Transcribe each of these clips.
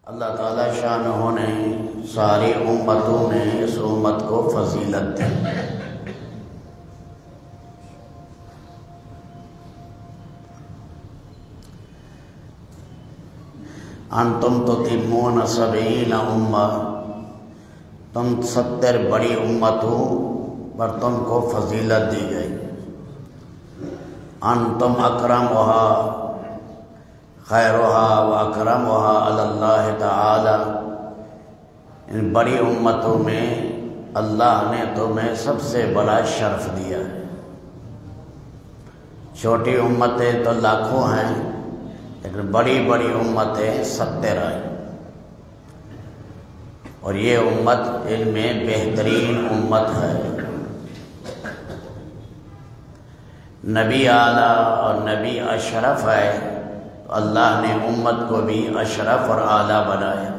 اللہ تعالیٰ شانہ نے ساری امتوں میں اس امت کو فضیلت دی۔ انتم تتمون 70 امہ، تم 70 بڑی امتوں پر تم کو فضیلت دی گئی۔ انتم اکرمھا خیرھا و اکرمھا علی اللہ تعالی، ان بڑی امتوں میں اللہ نے تمہیں سب سے بڑا شرف دیا ہے۔ چھوٹی امتیں تو لاکھوں ہیں، لیکن بڑی بڑی امتیں 70 ہیں، اور یہ امت ان میں بہترین امت ہے۔ نبی اعلیٰ اور نبی اشرف ہے، تو اللہ نے امت کو بھی اشرف اور اعلیٰ بنایا۔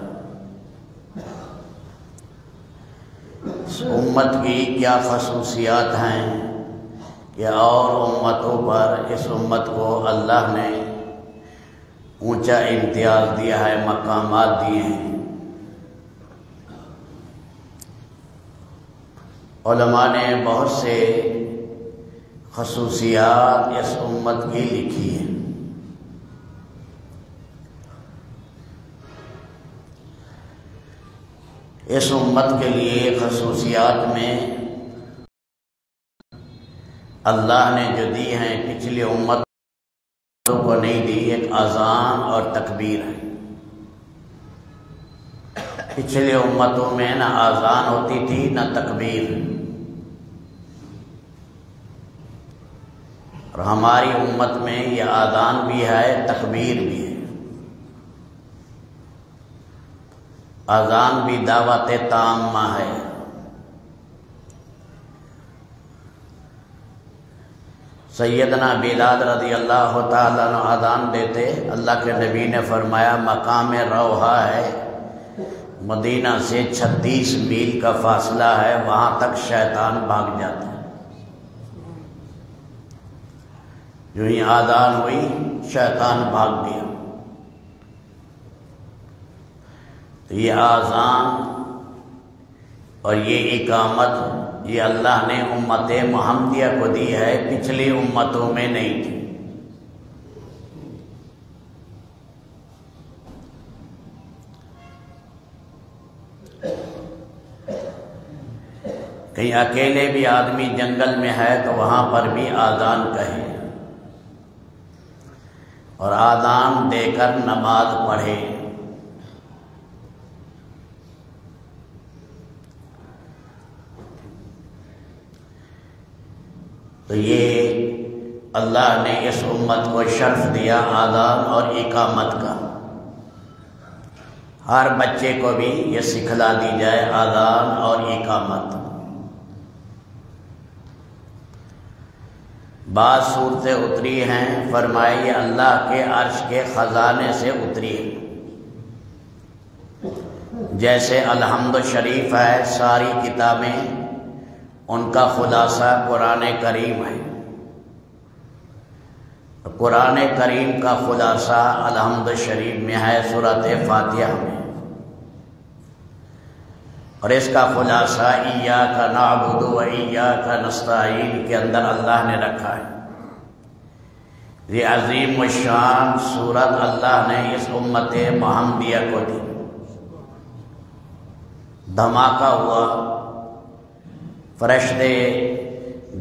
اس امت کی کیا خصوصیات ہیں کہ اور امتوں پر اس امت کو اللہ نے اونچا امتیاز دیا ہے، مقامات دیے ہیں۔ علماء نے بہت سے خصوصیات اس امت کی لکھی ہیں۔ اس امت کے لیے خصوصیات میں اللہ نے جو دی ہیں پچھلی امتوں کو نہیں دی، ایک اذان اور تکبیر ہے۔ پچھلی امتوں میں نہ اذان ہوتی تھی نہ تکبیر، اور ہماری امت میں یہ اذان بھی ہے، تکبیر بھی ہے۔ اذان بھی دعوت تامہ ہے۔ سیدنا بلال رضی اللہ تعالیٰ عنہ اذان دیتے، اللہ کے نبی نے فرمایا مقام روحہ ہے، مدینہ سے 36 میل کا فاصلہ ہے، وہاں تک شیطان بھاگ جاتا ہے۔ جو ہی اذان ہوئی شیطان بھاگ گیا۔ تو یہ اذان اور یہ اقامت یہ اللہ نے امت محمدیہ کو دی ہے، پچھلی امتوں میں نہیں تھی۔ کہیں اکیلے بھی آدمی جنگل میں ہے تو وہاں پر بھی اذان کہے اور اذان دے کر نماز پڑھے۔ تو یہ اللہ نے اس امت کو شرف دیا اذان اور اقامت کا۔ ہر بچے کو بھی یہ سکھلا دی جائے اذان اور اقامت۔ بعض صورتیں اتری ہیں، فرمائی اللہ کے عرش کے خزانے سے اتری ہے، جیسے الحمد شریف ہے، ساری کتابیں ان کا خلاصہ قرآن کریم ہے۔ قرآن کریم کا خلاصہ الحمد شریف میں ہے، سورۃ فاتحہ میں، اور اس کا خلاصہ ایاک نعبد و ایاک نستعین کے اندر اللہ نے رکھا ہے۔ یہ عظیم الشان سورت اللہ نے اس امت محمدیہ کو دی۔ دھماکہ ہوا، فرشتے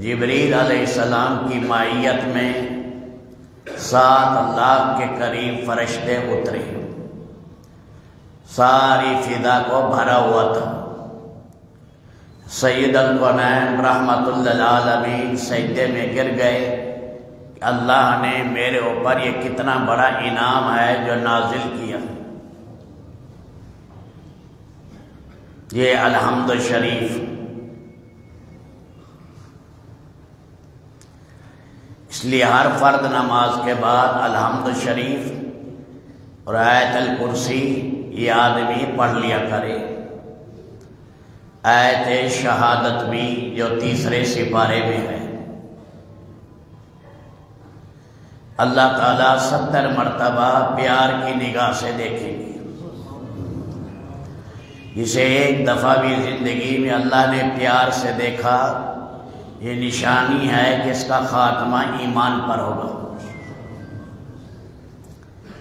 جبریل علیہ السلام کی معیت میں 7 لاکھ کے قریب فرشتے اترے، ساری فضا کو بھرا ہوا تھا۔ سید الکونین رحمت للعالمین سجدے میں گر گئے کہ اللہ نے میرے اوپر یہ کتنا بڑا انعام ہے جو نازل کیا۔ یہ الحمد شریف، اس لیے ہر فرد نماز کے بعد الحمد شریف اور آیت الکرسی یہ آدمی پڑھ لیا کرے۔ آیت شہادت بھی جو 3 سپارے میں ہے، اللہ تعالیٰ 70 مرتبہ پیار کی نگاہ سے دیکھیں گے۔ جسے ایک دفعہ بھی زندگی میں اللہ نے پیار سے دیکھا، یہ نشانی ہے کہ اس کا خاتمہ ایمان پر ہوگا۔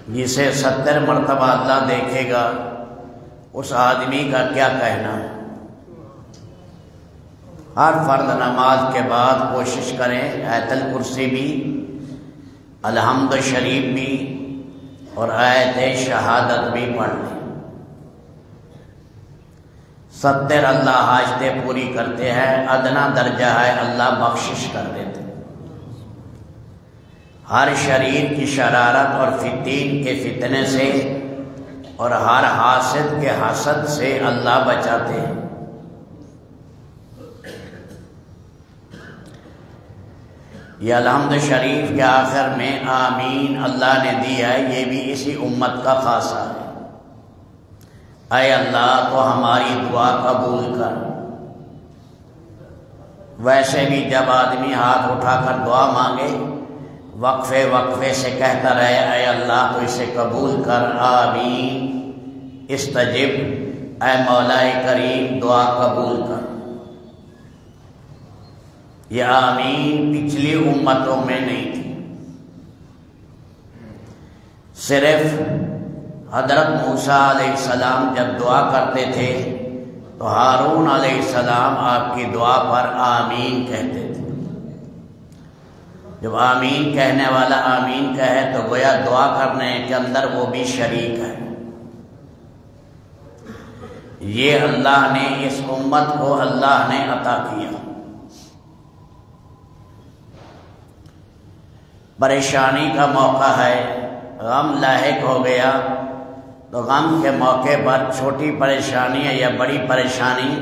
جسے 70 مرتبہ اللہ دیکھے گا، اس آدمی کا کیا کہنا ہے؟ ہر فرض نماز کے بعد کوشش کریں آیت الکرسی بھی، الحمد شریف بھی اور آیت شہادت بھی پڑھ لیں۔ 70 اللہ حاجتیں پوری کرتے ہیں، ادنا درجہ ہے اللہ بخشش کر دیتے۔ ہر شریر کی شرارت اور فتین کے فتنے سے اور ہر حاسد کے حسد سے اللہ بچاتے ہیں۔ یہ الحمد شریف کے آخر میں آمین اللہ نے دی ہے، یہ بھی اسی امت کا خاصہ ہے۔ اے اللہ تو ہماری دعا قبول کر۔ ویسے بھی جب آدمی ہاتھ اٹھا کر دعا مانگے، وقفے وقفے سے کہتا رہے اے اللہ تو اسے قبول کر، آمین استجب، اے مولا کریم دعا قبول کر۔ یہ آمین پچھلی امتوں میں نہیں تھی، صرف حضرت موسیٰ علیہ السلام جب دعا کرتے تھے تو ہارون علیہ السلام آپ کی دعا پر آمین کہتے تھے۔ جب آمین کہنے والا آمین کہے تو گویا دعا کرنے کے اندر وہ بھی شریک ہے۔ یہ اللہ نے اس امت کو اللہ نے عطا کیا۔ پریشانی کا موقع ہے، غم لاحق ہو گیا تو غم کے موقع پر چھوٹی پریشانی ہے یا بڑی پریشانی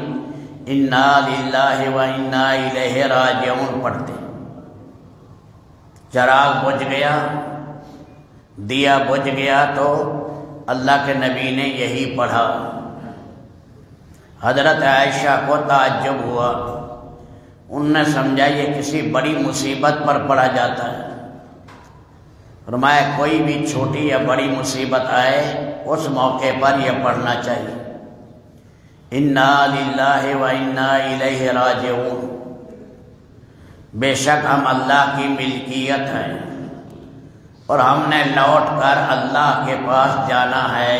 انا للہ و انا الیہ راجعون پڑھتے۔ چراغ بجھ گیا، دیا بجھ گیا تو اللہ کے نبی نے یہی پڑھا۔ حضرت عائشہ کو تعجب ہوا، انہوں نے سمجھا یہ کسی بڑی مصیبت پر پڑھا جاتا ہے۔ فرمایا کوئی بھی چھوٹی یا بڑی مصیبت آئے اس موقع پر یہ پڑھنا چاہیے، انا للہ و انا الیہ راجعون۔ بے شک ہم اللہ کی ملکیت ہیں اور ہم نے لوٹ کر اللہ کے پاس جانا ہے۔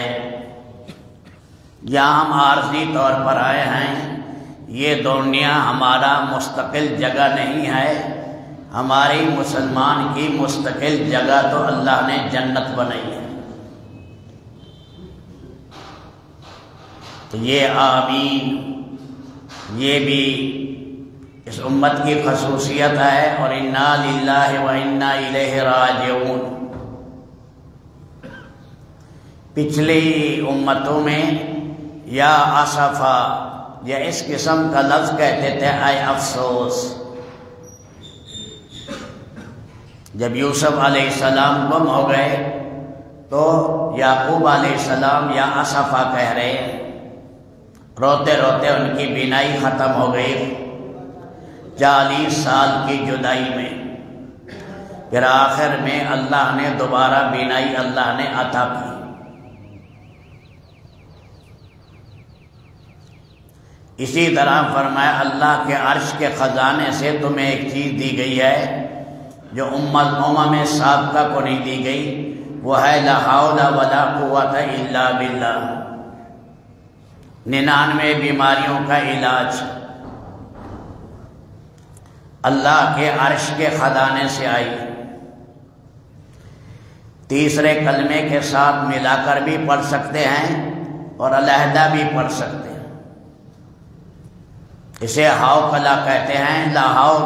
یہاں ہم عارضی طور پر آئے ہیں، یہ دنیا ہمارا مستقل جگہ نہیں ہے، ہماری مسلمان کی مستقل جگہ تو اللہ نے جنت بنائی ہے۔ تو یہ آمین یہ بھی اس امت کی خصوصیت ہے، اور انا للہ و انا الیہ راجعون۔ پچھلی امتوں میں یا اسفا یا اس قسم کا لفظ کہتے تھے اے افسوس۔ جب یوسف علیہ السلام گم ہو گئے تو یعقوب علیہ السلام یا اسفا کہہ رہے ہیں، روتے روتے ان کی بینائی ختم ہو گئی 40 سال کی جدائی میں۔ پھر آخر میں اللہ نے دوبارہ بینائی اللہ نے عطا کی۔ اسی طرح فرمایا اللہ کے عرش کے خزانے سے تمہیں ایک چیز دی گئی ہے جو امم سابقہ کو نہیں دی گئی، وہ ہے لا حول ولا قوت الا باللہ۔ 99 بیماریوں کا علاج اللہ کے عرش کے خزانے سے آئی۔ تیسرے کلمے کے ساتھ ملا کر بھی پڑھ سکتے ہیں اور علیحدہ بھی پڑھ سکتے ہیں۔ اسے حوقلہ کہتے ہیں، لا حول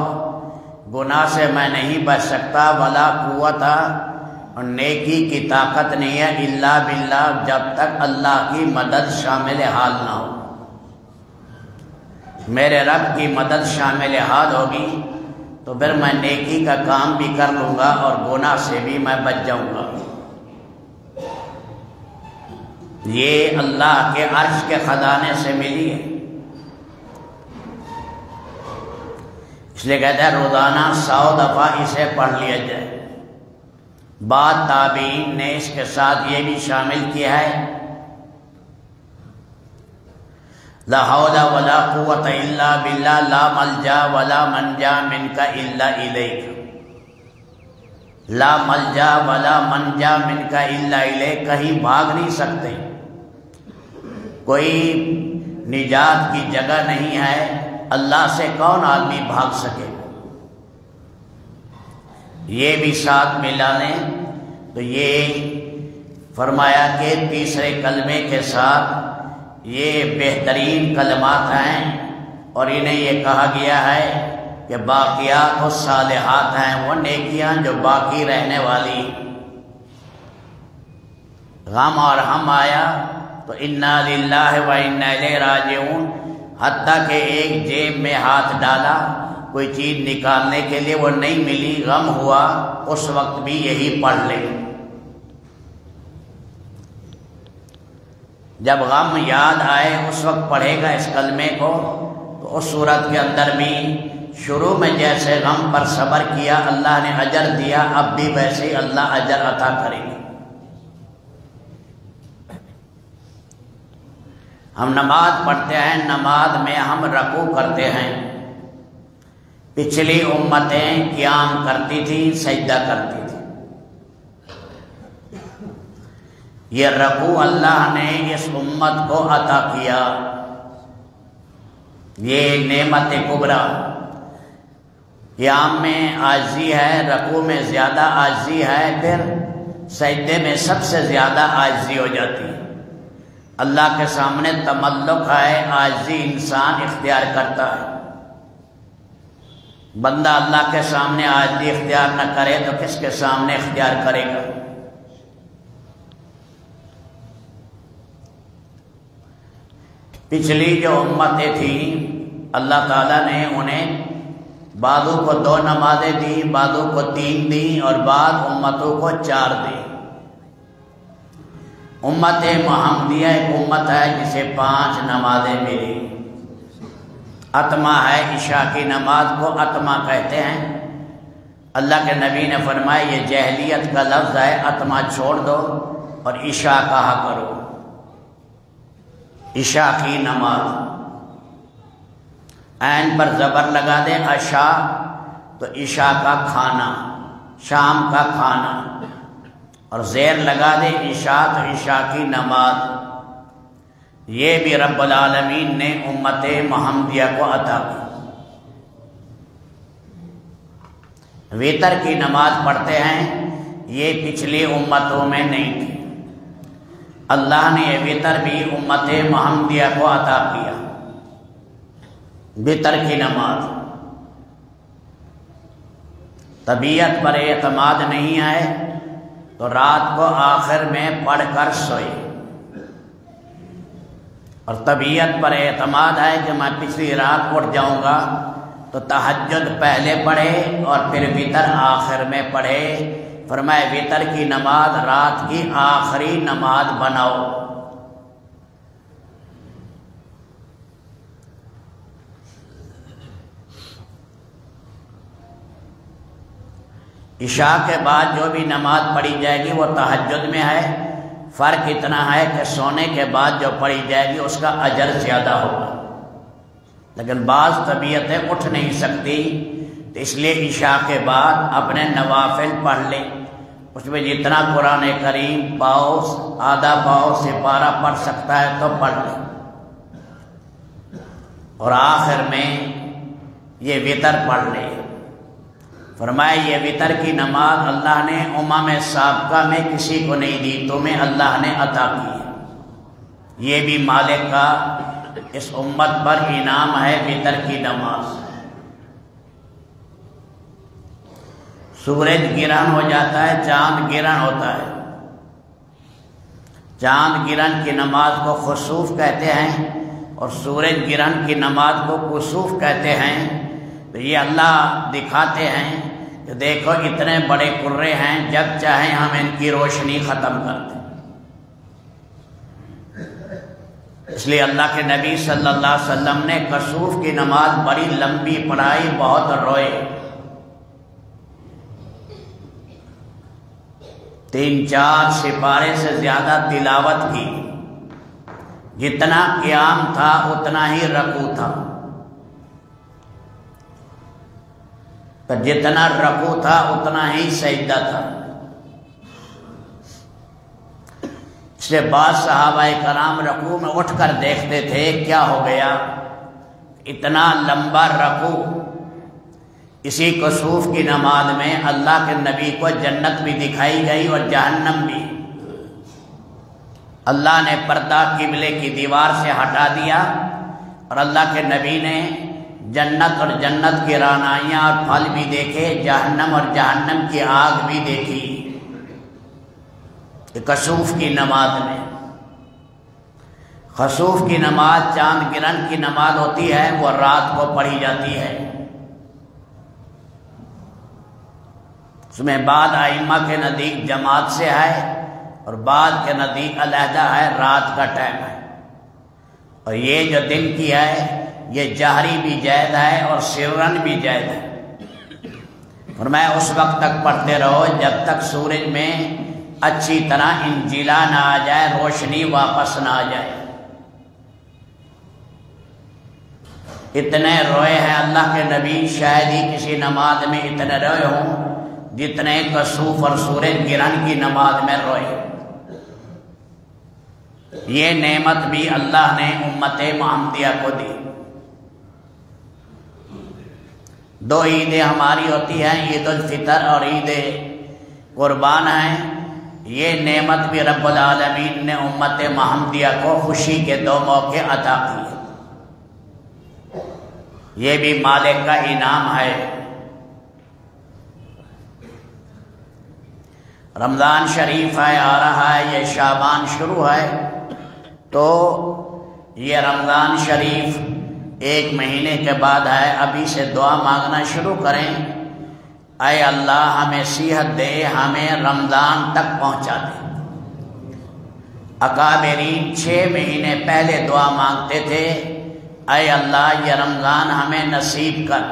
گناہ سے میں نہیں بچ سکتا، ولا قوت اور نیکی کی طاقت نہیں ہے الا باللہ، جب تک اللہ کی مدد شامل حال نہ ہو۔ میرے رب کی مدد شامل حال ہوگی تو پھر میں نیکی کا کام بھی کر لوں گا اور گناہ سے بھی میں بچ جاؤں گا۔ یہ اللہ کے عرش کے خزانے سے ملی ہے، اس لیے کہتا ہے روزانہ 100 دفعہ اسے پڑھ لیا جائے۔ بعد تابعین نے اس کے ساتھ یہ بھی شامل کیا ہے لا حول ولا قوت الا باللہ لا ملجا ولا منجا منک الا الیک، لا ملجا ولا منجا منک الا الیک، کہیں بھاگ نہیں سکتے، کوئی نجات کی جگہ نہیں ہے، اللہ سے کون آدمی بھاگ سکے؟ یہ بھی ساتھ ملا لیں تو یہ فرمایا کہ تیسرے کلمے کے ساتھ یہ بہترین کلمات ہیں، اور انہیں یہ کہا گیا ہے کہ باقیات و صالحات ہیں، وہ نیکیاں جو باقی رہنے والی۔ غم اور ہم آیا تو انا للہ و انا الیہ راجعون، حتیٰ کہ ایک جیب میں ہاتھ ڈالا کوئی چیز نکالنے کے لیے وہ نہیں ملی، غم ہوا، اس وقت بھی یہی پڑھ لیں۔ جب غم یاد آئے اس وقت پڑھے گا اس کلمے کو، تو اس صورت کے اندر بھی شروع میں جیسے غم پر صبر کیا اللہ نے اجر دیا، اب بھی ویسے ہی اللہ اجر عطا کرے گا۔ ہم نماز پڑھتے ہیں، نماز میں ہم رکوع کرتے ہیں، پچھلی امتیں قیام کرتی تھی، سجدہ کرتی تھی، یہ رکوع اللہ نے اس امت کو عطا کیا، یہ نعمت کبریٰ۔ قیام میں عاجزی ہے، رکوع میں زیادہ عاجزی ہے، پھر سجدے میں سب سے زیادہ عاجزی ہو جاتی ہے۔ اللہ کے سامنے تملق ہے، عاجزی انسان اختیار کرتا ہے۔ بندہ اللہ کے سامنے عاجزی اختیار نہ کرے تو کس کے سامنے اختیار کرے گا؟ پچھلی جو امتیں تھیں اللہ تعالیٰ نے انہیں بعضوں کو 2 نمازیں دی، بعضوں کو 3 دی، اور بعض امتوں کو 4 دی۔ امت محمدیہ ایک امت ہے جسے 5 نمازیں ملی۔ عتمہ ہے، عشاء کی نماز کو عتمہ کہتے ہیں۔ اللہ کے نبی نے فرمایا یہ جاہلیت کا لفظ ہے، عتمہ چھوڑ دو اور عشاء کہا کرو، عشاء کی نماز۔ عین پر زبر لگا دیں عشاء تو عشاء کا کھانا، شام کا کھانا، اور زیر لگا دیں عشاء تو عشاء کی نماز۔ یہ بھی رب العالمین نے امت محمدیہ کو عطا کی۔ وتر کی نماز پڑھتے ہیں، یہ پچھلی امتوں میں نہیں تھی، اللہ نے یہ وتر بھی امت محمدیہ کو عطا کیا، وتر کی نماز۔ طبیعت پر اعتماد نہیں ہے تو رات کو آخر میں پڑھ کر سوئے، اور طبیعت پر اعتماد ہے کہ میں پچھلی رات اٹھ جاؤں گا تو تہجد پہلے پڑھے اور پھر وتر آخر میں پڑھے۔ فرمایا وتر کی نماز رات کی آخری نماز بناؤ۔ عشاء کے بعد جو بھی نماز پڑھی جائے گی وہ تہجد میں ہے، فرق اتنا ہے کہ سونے کے بعد جو پڑھی جائے گی اس کا اجر زیادہ ہوگا، لیکن بعض طبیعتیں اٹھ نہیں سکتی تو اس لیے عشاء کے بعد اپنے نوافل پڑھ لیں، اس میں جتنا قرآن کریم پاؤ، آدھا پاؤ، سپارہ پڑھ سکتا ہے تو پڑھ لیں، اور آخر میں یہ وتر پڑھ لیں۔ فرمایا یہ وتر کی نماز اللہ نے امم سابقہ میں کسی کو نہیں دی، تمہیں اللہ نے عطا کی ہے، یہ بھی مالک کا اس امت پر انعام ہے وتر کی نماز۔ سورج گرہن ہو جاتا ہے، چاند گرہن ہوتا ہے، چاند گرہن کی نماز کو خسوف کہتے ہیں اور سورج گرہن کی نماز کو کسوف کہتے ہیں۔ تو یہ اللہ دکھاتے ہیں کہ دیکھو اتنے بڑے کرے ہیں، جب چاہیں ہم ان کی روشنی ختم کر دیں۔ اس لیے اللہ کے نبی صلی اللہ علیہ وسلم نے کسوف کی نماز بڑی لمبی پڑھائی، بہت روئے، 3-4 سپارے سے زیادہ تلاوت کی، جتنا قیام تھا اتنا ہی رکوع تھا، تو جتنا رکوع تھا اتنا ہی سجدہ تھا۔ اس سے بعض صحابہ کرام رکوع میں اٹھ کر دیکھتے تھے کیا ہو گیا، اتنا لمبا رکوع۔ اسی کسوف کی نماز میں اللہ کے نبی کو جنت بھی دکھائی گئی اور جہنم بھی۔ اللہ نے پردہ قبلے کی دیوار سے ہٹا دیا اور اللہ کے نبی نے جنت اور جنت کی رعنائیاں اور پھل بھی دیکھے، جہنم اور جہنم کی آگ بھی دیکھی کسوف کی نماز میں۔ خسوف کی نماز چاند گرہن کی نماز ہوتی ہے، وہ رات کو پڑھی جاتی ہے۔ اس میں بعض ائمہ کے نزدیک جماعت سے ہے اور بعض کے نزدیک علیحدہ ہے، رات کا ٹائم ہے۔ اور یہ جو دن کی ہے یہ جہری بھی جائز ہے اور سرن بھی جائز ہے۔ فرمایا اس وقت تک پڑھتے رہو جب تک سورج میں اچھی طرح انجلا نہ آ جائے، روشنی واپس نہ آ جائے۔ اتنے روئے ہیں اللہ کے نبی، شاید ہی کسی نماز میں اتنے روئے ہوں جتنے کسوف اور سورج گرہن کی نماز میں روئے۔ یہ نعمت بھی اللہ نے امت محمدیہ کو دی۔ دو عیدیں ہماری ہوتی ہیں، عید الفطر اور عید قربان ہیں۔ یہ نعمت بھی رب العالمین نے امت محمدیہ کو خوشی کے دو موقع عطا کیے۔ یہ بھی مالک کا انعام ہے۔ رمضان شریف ہے، آ رہا ہے، یہ شعبان شروع ہے، تو یہ رمضان شریف ایک مہینے کے بعد ہے۔ ابھی سے دعا مانگنا شروع کریں، اے اللہ ہمیں صحت دے، ہمیں رمضان تک پہنچا دے۔ اکابرین 6 مہینے پہلے دعا مانگتے تھے، اے اللہ یہ رمضان ہمیں نصیب کر،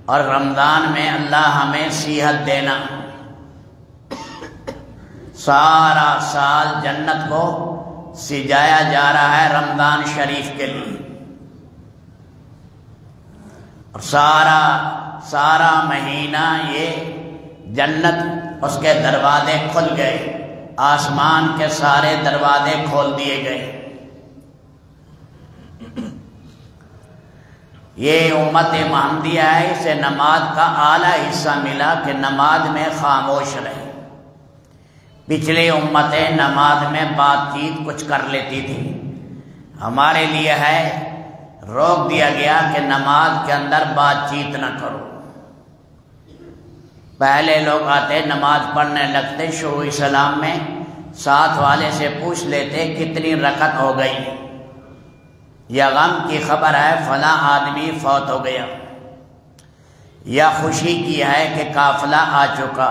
اور رمضان میں اللہ ہمیں صحت دینا۔ سارا سال جنت کو سجایا جا رہا ہے رمضان شریف کے لیے، اور سارا مہینہ یہ جنت اس کے دروازے کھل گئے، آسمان کے سارے دروازے کھول دیے گئے۔ یہ امت محمدیہ ہے، اسے نماز کا اعلیٰ حصہ ملا کہ نماز میں خاموش رہے۔ پچھلی امتیں نماز میں بات چیت کچھ کر لیتی تھی، ہمارے لیے ہے روک دیا گیا کہ نماز کے اندر بات چیت نہ کرو۔ پہلے لوگ آتے نماز پڑھنے لگتے، شروع اسلام میں ساتھ والے سے پوچھ لیتے کتنی رکعت ہو گئی، یا غم کی خبر ہے فلاں آدمی فوت ہو گیا، یا خوشی کی ہے کہ قافلہ آ چکا،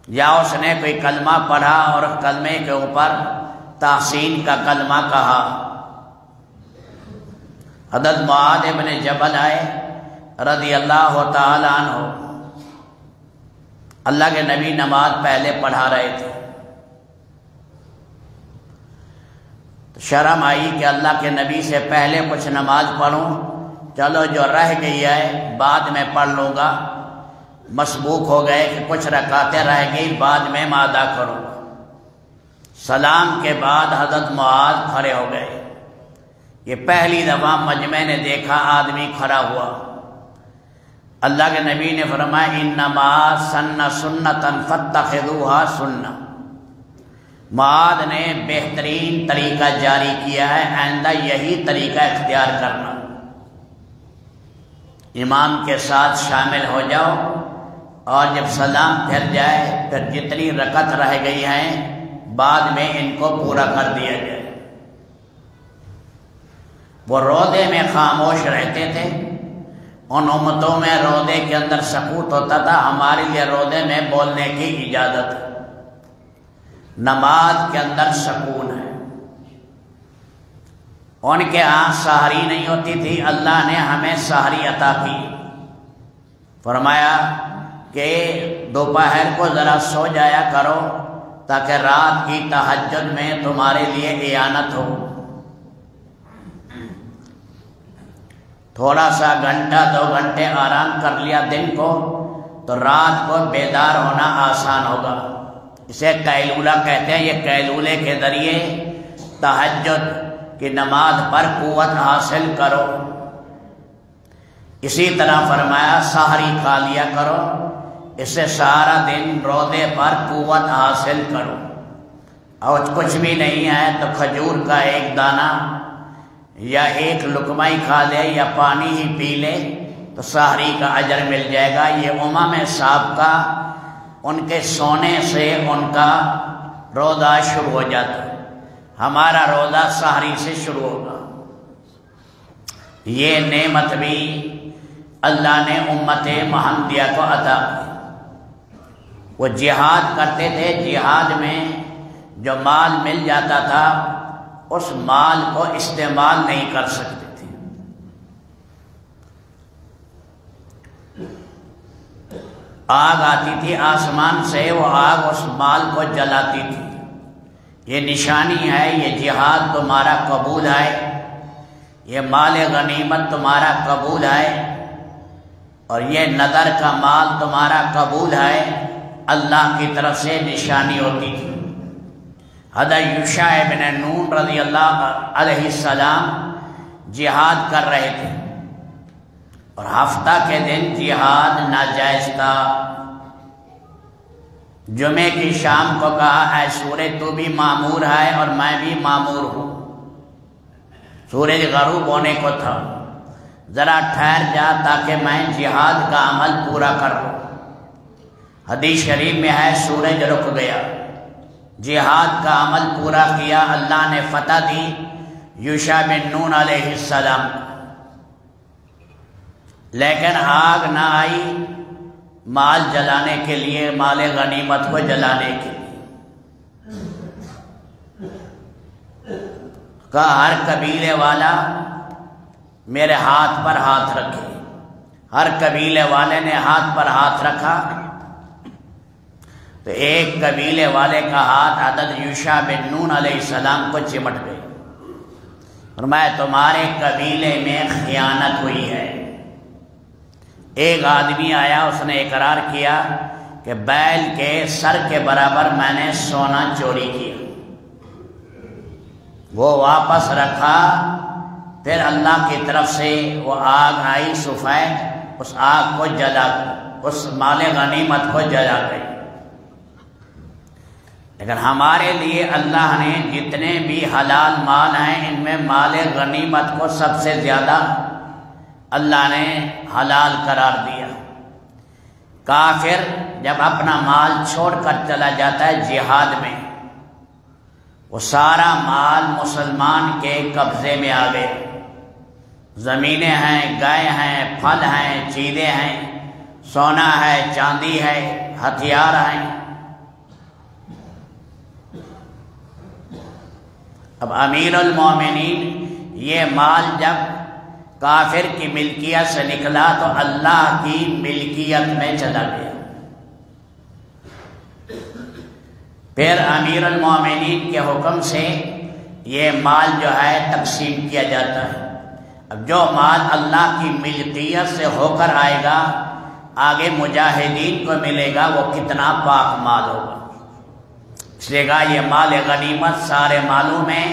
یا اس نے کوئی کلمہ پڑھا اور کلمے کے اوپر تحسین کا کلمہ کہا۔ حضرت معاذ بن جبل آئے رضی اللہ تعالی عنہ، اللہ کے نبی نماز پہلے پڑھا رہے تھے، تو شرم آئی کہ اللہ کے نبی سے پہلے کچھ نماز پڑھوں، چلو جو رہ گئی ہے بعد میں پڑھ لوں گا۔ مسبوق ہو گئے کہ کچھ رکعتیں رہ گئی، بعد میں ادا کروں گا۔ سلام کے بعد حضرت معاذ کھڑے ہو گئے۔ یہ پہلی دفعہ مجمع نے دیکھا آدمی کھڑا ہوا۔ اللہ کے نبی نے فرمایا انما سن سنتا فاتخذوها سنہ، معاذ نے بہترین طریقہ جاری کیا ہے، آئندہ یہی طریقہ اختیار کرنا۔ امام کے ساتھ شامل ہو جاؤ، اور جب سلام پھر جائے پھر جتنی رکعت رہ گئی ہیں بعد میں ان کو پورا کر دیا جائے۔ وہ روضے میں خاموش رہتے تھے، ان امتوں میں روضے کے اندر سکوت ہوتا تھا، ہمارے لیے روضے میں بولنے کی اجازت ہے۔ نماز کے اندر سکون ہے۔ ان کے ہاں سحری نہیں ہوتی تھی، اللہ نے ہمیں سحری عطا کی۔ فرمایا کہ دوپہر کو ذرا سو جایا کرو، تاکہ رات کی تہجد میں تمہارے لیے اعانت ہو۔ تھوڑا سا گھنٹہ 2 گھنٹے آرام کر لیا دن کو تو رات کو بیدار ہونا آسان ہوگا۔ اسے قیلولہ کہتے ہیں۔ یہ قیلولے کے ذریعے تہجد کی نماز پر قوت حاصل کرو۔ اسی طرح فرمایا سحری کھا لیا کرو، اس سے سارا دن روزے پر قوت حاصل کرو۔ اور کچھ بھی نہیں ہے تو کھجور کا ایک دانہ یا ایک لقمہ ہی کھا لے یا پانی ہی پی لے تو سحری کا اجر مل جائے گا۔ یہ امم سابقہ ان کے سونے سے ان کا روزہ شروع ہو جاتا ہے، ہمارا روزہ سحری سے شروع ہوگا۔ یہ نعمت بھی اللہ نے امت محمدیہ کو عطا کی۔ وہ جہاد کرتے تھے، جہاد میں جو مال مل جاتا تھا اس مال کو استعمال نہیں کر سکتے تھے۔ آگ آتی تھی آسمان سے، وہ آگ اس مال کو جلاتی تھی۔ یہ نشانی ہے یہ جہاد تمہارا قبول ہے، یہ مال غنیمت تمہارا قبول ہے، اور یہ نذر کا مال تمہارا قبول ہے، اللہ کی طرف سے نشانی ہوتی تھی۔ حضرت یوشع ابن نون رضی اللہ علیہ السلام جہاد کر رہے تھے، اور ہفتہ کے دن جہاد ناجائز تھا۔ جمعے کی شام کو کہا اے سورج تو بھی مامور ہے اور میں بھی مامور ہوں۔ سورج غروب ہونے کو تھا، ذرا ٹھہر جا تاکہ میں جہاد کا عمل پورا کر لوں۔ حدیث شریف میں ہے سورج رک گیا، جہاد کا عمل پورا کیا، اللہ نے فتح دی یوشع بن نون علیہ السلام کو۔ لیکن آگ نہ آئی مال جلانے کے لیے، مال غنیمت کو جلانے کے لیے۔ کہا ہر قبیلے والا میرے ہاتھ پر ہاتھ رکھے۔ ہر قبیلے والے نے ہاتھ پر ہاتھ رکھا تو ایک قبیلے والے کا ہاتھ حضرت یوشع بن نون علیہ السلام کو چمٹ گئی، فرمایا تمہارے قبیلے میں خیانت ہوئی ہے۔ ایک آدمی آیا، اس نے اقرار کیا کہ بیل کے سر کے برابر میں نے سونا چوری کیا۔ وہ واپس رکھا، پھر اللہ کی طرف سے وہ آگ آئی سفید، اس آگ کو جلا، اس مال غنیمت کو جلا گئی۔ لیکن ہمارے لیے اللہ نے جتنے بھی حلال مال ہیں ان میں مال غنیمت کو سب سے زیادہ اللہ نے حلال قرار دیا۔ کافر جب اپنا مال چھوڑ کر چلا جاتا ہے جہاد میں، وہ سارا مال مسلمان کے قبضے میں آ گئے۔ زمینیں ہیں، گائے ہیں، پھل ہیں، چیزیں ہیں، سونا ہے، چاندی ہے، ہتھیار ہیں۔ اب امیر المومنین یہ مال جب کافر کی ملکیت سے نکلا تو اللہ کی ملکیت میں چلا گیا۔ پھر امیر المومنین کے حکم سے یہ مال جو ہے تقسیم کیا جاتا ہے۔ اب جو مال اللہ کی ملکیت سے ہو کر آئے گا آگے مجاہدین کو ملے گا، وہ کتنا پاک مال ہوگا۔ اس لیے کہا یہ مال غنیمت سارے مالوں میں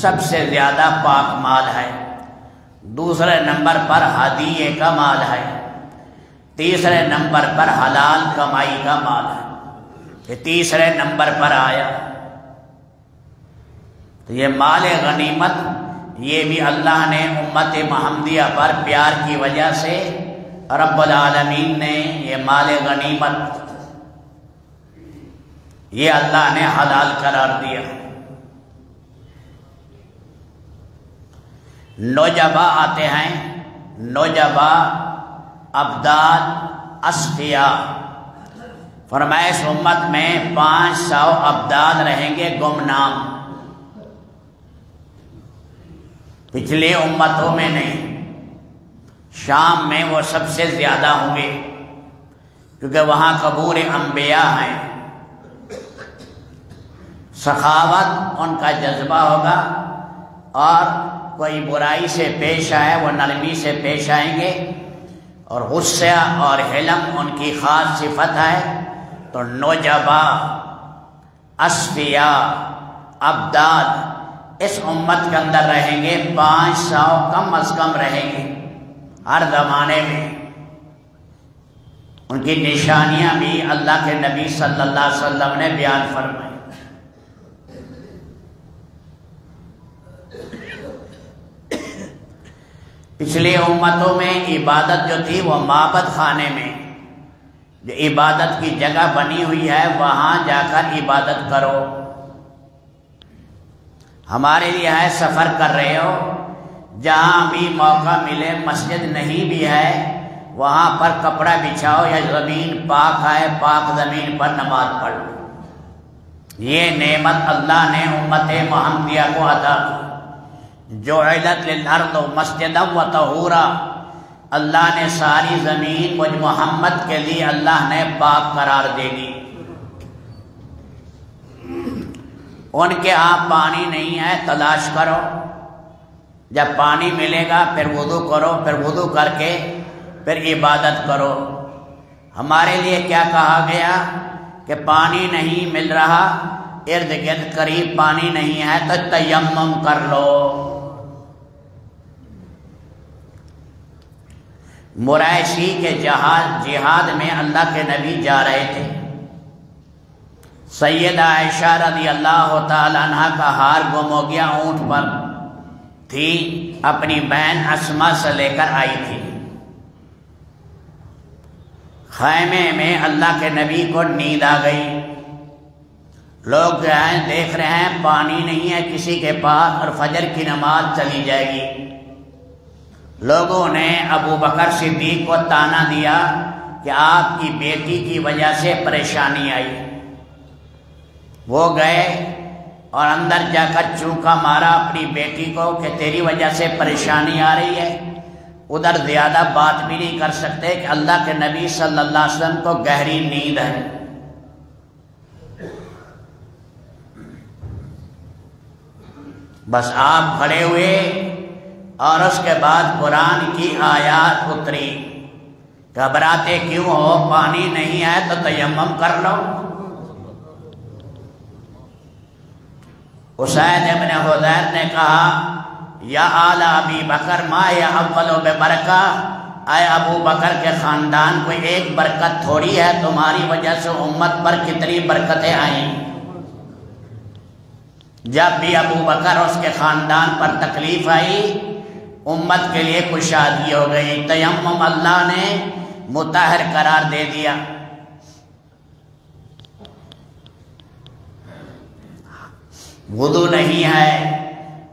سب سے زیادہ پاک مال ہے۔ دوسرے نمبر پر ہدیے کا مال ہے، تیسرے نمبر پر حلال کمائی کا مال ہے، یہ تیسرے نمبر پر آیا۔ تو یہ مال غنیمت یہ بھی اللہ نے امت محمدیہ پر پیار کی وجہ سے رب العالمین نے یہ مال غنیمت یہ اللہ نے حلال قرار دیا۔ نوجبا آتے ہیں، نوجبا ابدال اصفیاء، فرمایا اس امت میں 500 ابدال رہیں گے گمنام، پچھلی امتوں میں نہیں۔ شام میں وہ سب سے زیادہ ہوں گے کیونکہ وہاں قبور انبیاء ہیں۔ سخاوت ان کا جذبہ ہوگا، اور کوئی برائی سے پیش آئے وہ نرمی سے پیش آئیں گے، اور غصہ اور حلم ان کی خاص صفت ہے۔ تو نوجبا، اصفیاء، ابدال اس امت کے اندر رہیں گے، 500 کم از کم رہیں گے ہر زمانے میں۔ ان کی نشانیاں بھی اللہ کے نبی صلی اللہ علیہ وسلم نے بیان فرمائی۔ پچھلی امتوں میں عبادت جو تھی وہ معبد خانے میں، جو عبادت کی جگہ بنی ہوئی ہے وہاں جا کر عبادت کرو۔ ہمارے لیے ہے سفر کر رہے ہو، جہاں بھی موقع ملے، مسجد نہیں بھی ہے وہاں پر کپڑا بچھاؤ یا زمین پاک ہے، پاک زمین پر نماز پڑھ لو۔ یہ نعمت اللہ نے امت محمدیہ کو عطا کی۔ جعلت للارض مسجدا وطہورا، اللہ نے ساری زمین مجھ محمد کے لیے اللہ نے پاک قرار دے دی۔ ان کے ہاں پانی نہیں ہے، تلاش کرو، جب پانی ملے گا پھر وضو کرو، پھر وضو کر کے پھر عبادت کرو۔ ہمارے لیے کیا کہا گیا کہ پانی نہیں مل رہا، ارد گرد قریب پانی نہیں ہے تو تیمم کر لو۔ مرائشی کے جہاد میں اللہ کے نبی جا رہے تھے۔ سیدہ عائشہ رضی اللہ تعالی عنہ کا ہار گم ہو گیا، اونٹ پر تھی، اپنی بہن اسما سے لے کر آئی تھی۔ خیمے میں اللہ کے نبی کو نیند آ گئی، لوگ جو ہیں دیکھ رہے ہیں پانی نہیں ہے کسی کے پاس اور فجر کی نماز چلی جائے گی۔ لوگوں نے ابو بکر صدیق کو تانا دیا کہ آپ کی بیٹی کی وجہ سے پریشانی آئی۔ وہ گئے اور اندر جا کر چونکا مارا اپنی بیٹی کو کہ تیری وجہ سے پریشانی آ رہی ہے۔ ادھر زیادہ بات بھی نہیں کر سکتے کہ اللہ کے نبی صلی اللہ علیہ وسلم کو گہری نیند ہے۔ بس آپ کھڑے ہوئے اور اس کے بعد قرآن کی آیات اتری، گھبراتے کیوں ہو، پانی نہیں ہے تو تیمم کر لو۔ اسید ابن حضیر نے کہا یا آل ابی بکر ما یا اول ببرکہ، اے ابو بکر کے خاندان کوئی ایک برکت تھوڑی ہے، تمہاری وجہ سے امت پر کتنی برکتیں آئیں۔ جب بھی ابو بکر اس کے خاندان پر تکلیف آئی امت کے لیے کشادگی ہو گئی، تیمم اللہ نے مطہر قرار دے دیا۔ وضو نہیں ہے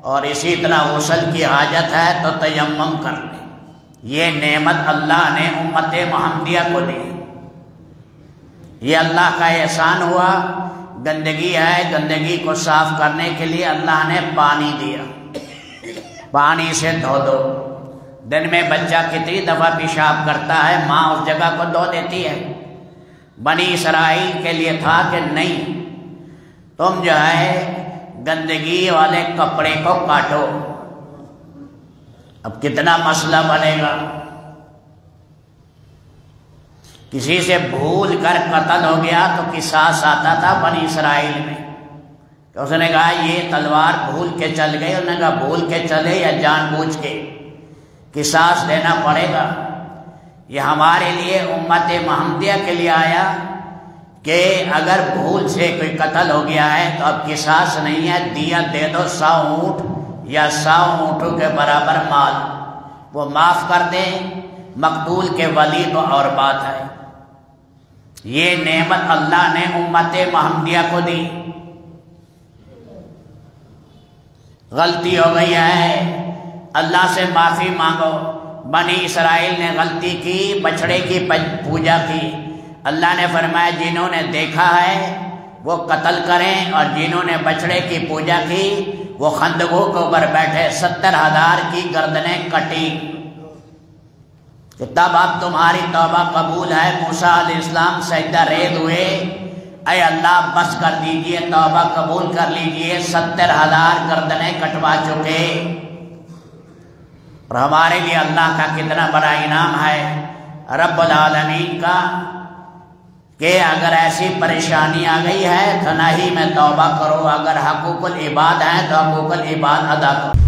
اور اسی طرح غسل کی حاجت ہے تو تیمم کر لیں۔ یہ نعمت اللہ نے امت محمدیہ کو دی، یہ اللہ کا احسان ہوا۔ گندگی ہے، گندگی کو صاف کرنے کے لیے اللہ نے پانی دیا، پانی سے دھو دو۔ دن میں بچہ کتنی دفعہ پیشاب کرتا ہے، ماں اس جگہ کو دھو دیتی ہے۔ بنی اسرائیل کے لیے تھا کہ نہیں، تم جو ہے گندگی والے کپڑے کو کاٹو۔ اب کتنا مسئلہ بنے گا، کسی سے بھول کر قتل ہو گیا تو قصاص آتا تھا بنی اسرائیل میں، تو اس نے کہا یہ تلوار بھول کے چل گئی، انہوں نے کہا بھول کے چلے یا جان بوجھ کے، قصاص دینا پڑے گا۔ یہ ہمارے لیے امت محمدیہ کے لیے آیا کہ اگر بھول سے کوئی قتل ہو گیا ہے تو اب قصاص نہیں ہے، دیت دے دو 100 اونٹ یا 100 اونٹوں کے برابر مال، وہ معاف کر دیں، مقتول کے ولی تو اور بات ہے۔ یہ نعمت اللہ نے امت محمدیہ کو دی۔ غلطی ہو گئی ہے، اللہ سے معافی مانگو۔ بنی اسرائیل نے غلطی کی، بچڑے کی پوجا کی۔ اللہ نے فرمایا جنہوں نے دیکھا ہے وہ قتل کریں، اور جنہوں نے بچڑے کی پوجا کی وہ خندقوں کے اوپر بیٹھے، 70,000 کی گردنیں کٹی۔ کہ تب اب تمہاری توبہ قبول ہے۔ موسیٰ علیہ السلام سجدہ ریز ہوئے اے اللہ بس کر دیجئے، توبہ قبول کر لیجئے، 70,000 گردنیں کٹوا چکے، اور ہمارے لیے اللہ کا کتنا بڑا انعام ہے رب العالمین کا کہ اگر ایسی پریشانی آ گئی ہے تو نہ ہی میں توبہ کرو، اگر حقوق العباد ہیں تو حقوق العباد ادا کرو۔